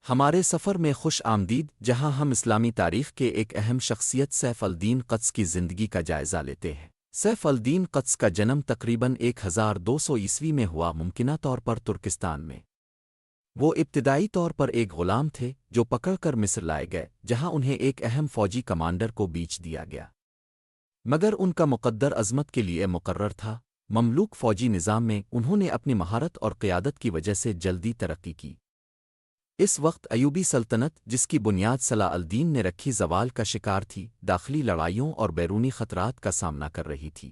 ہمارے سفر میں خوش آمدید، جہاں ہم اسلامی تاریخ کے ایک اہم شخصیت سیف الدین قدس کی زندگی کا جائزہ لیتے ہیں۔ سیف الدین قدس کا جنم تقریباً 1200 میں ہوا، ممکنہ طور پر ترکستان میں۔ وہ ابتدائی طور پر ایک غلام تھے جو پکڑ کر مصر لائے گئے، جہاں انہیں ایک اہم فوجی کمانڈر کو بیچ دیا گیا، مگر ان کا مقدر عظمت کے لیے مقرر تھا۔ مملوک فوجی نظام میں انہوں نے اپنی مہارت اور قیادت کی وجہ سے جلدی ترقی کی۔ اس وقت ایوبی سلطنت، جس کی بنیاد صلاح الدین نے رکھی، زوال کا شکار تھی، داخلی لڑائیوں اور بیرونی خطرات کا سامنا کر رہی تھی۔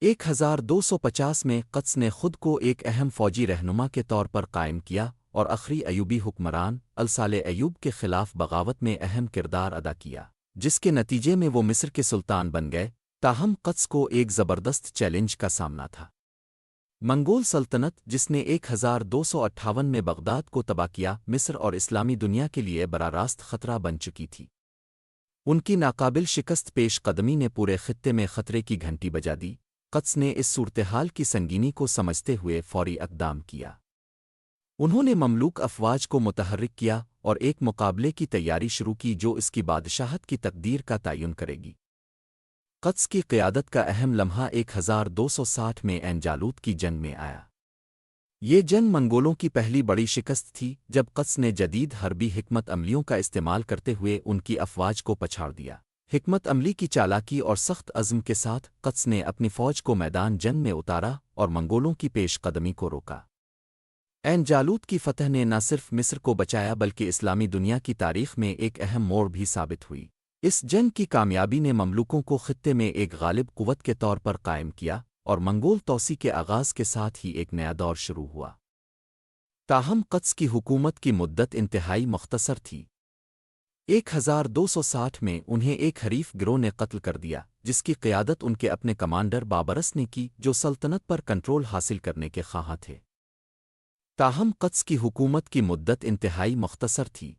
1250 میں قدس نے خود کو ایک اہم فوجی رہنما کے طور پر قائم کیا اور آخری ایوبی حکمران الصالح ایوب کے خلاف بغاوت میں اہم کردار ادا کیا، جس کے نتیجے میں وہ مصر کے سلطان بن گئے۔ تاہم قدس کو ایک زبردست چیلنج کا سامنا تھا۔ منگول سلطنت، جس نے 1258 میں بغداد کو تباہ کیا، مصر اور اسلامی دنیا کے لیے براہ راست خطرہ بن چکی تھی۔ ان کی ناقابل شکست پیش قدمی نے پورے خطے میں خطرے کی گھنٹی بجا دی۔ قدس نے اس صورتحال کی سنگینی کو سمجھتے ہوئے فوری اقدام کیا۔ انہوں نے مملوک افواج کو متحرک کیا اور ایک مقابلے کی تیاری شروع کی جو اس کی بادشاہت کی تقدیر کا تعین کرے گی۔ قدس کی قیادت کا اہم لمحہ 1260 میں عین جالوت کی جنگ میں آیا۔ یہ جنگ منگولوں کی پہلی بڑی شکست تھی، جب قدس نے جدید حربی حکمت عملیوں کا استعمال کرتے ہوئے ان کی افواج کو پچھاڑ دیا۔ حکمت عملی کی چالاکی اور سخت عزم کے ساتھ قدس نے اپنی فوج کو میدان جنگ میں اتارا اور منگولوں کی پیش قدمی کو روکا۔ عین جالوت کی فتح نے نہ صرف مصر کو بچایا بلکہ اسلامی دنیا کی تاریخ میں ایک اہم موڑ بھی ثابت ہوئی۔ اس جنگ کی کامیابی نے مملوکوں کو خطے میں ایک غالب قوت کے طور پر قائم کیا اور منگول توسیع کے آغاز کے ساتھ ہی ایک نیا دور شروع ہوا۔ تاہم قدس کی حکومت کی مدت انتہائی مختصر تھی۔ 1260 میں انہیں ایک حریف گروہ نے قتل کر دیا، جس کی قیادت ان کے اپنے کمانڈر بابرس نے کی، جو سلطنت پر کنٹرول حاصل کرنے کے خواہاں تھے۔ تاہم قدس کی حکومت کی مدت انتہائی مختصر تھی۔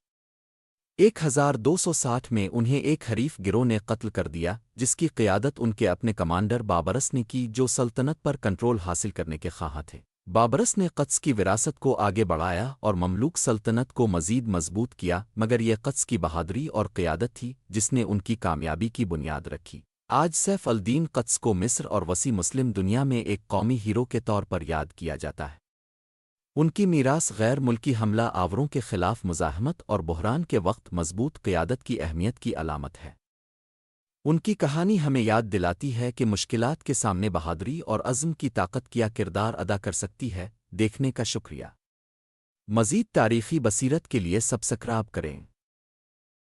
1260 میں انہیں ایک حریف گروہ نے قتل کر دیا، جس کی قیادت ان کے اپنے کمانڈر بابرس نے کی، جو سلطنت پر کنٹرول حاصل کرنے کے خواہاں تھے۔ بابرس نے قدس کی وراثت کو آگے بڑھایا اور مملوک سلطنت کو مزید مضبوط کیا، مگر یہ قدس کی بہادری اور قیادت تھی جس نے ان کی کامیابی کی بنیاد رکھی۔ آج سیف الدین قدس کو مصر اور وسیع مسلم دنیا میں ایک قومی ہیرو کے طور پر یاد کیا جاتا ہے۔ ان کی میراث غیر ملکی حملہ آوروں کے خلاف مزاحمت اور بحران کے وقت مضبوط قیادت کی اہمیت کی علامت ہے۔ ان کی کہانی ہمیں یاد دلاتی ہے کہ مشکلات کے سامنے بہادری اور عزم کی طاقت کیا کردار ادا کر سکتی ہے۔ دیکھنے کا شکریہ۔ مزید تاریخی بصیرت کے لیے سبسکرائب کریں۔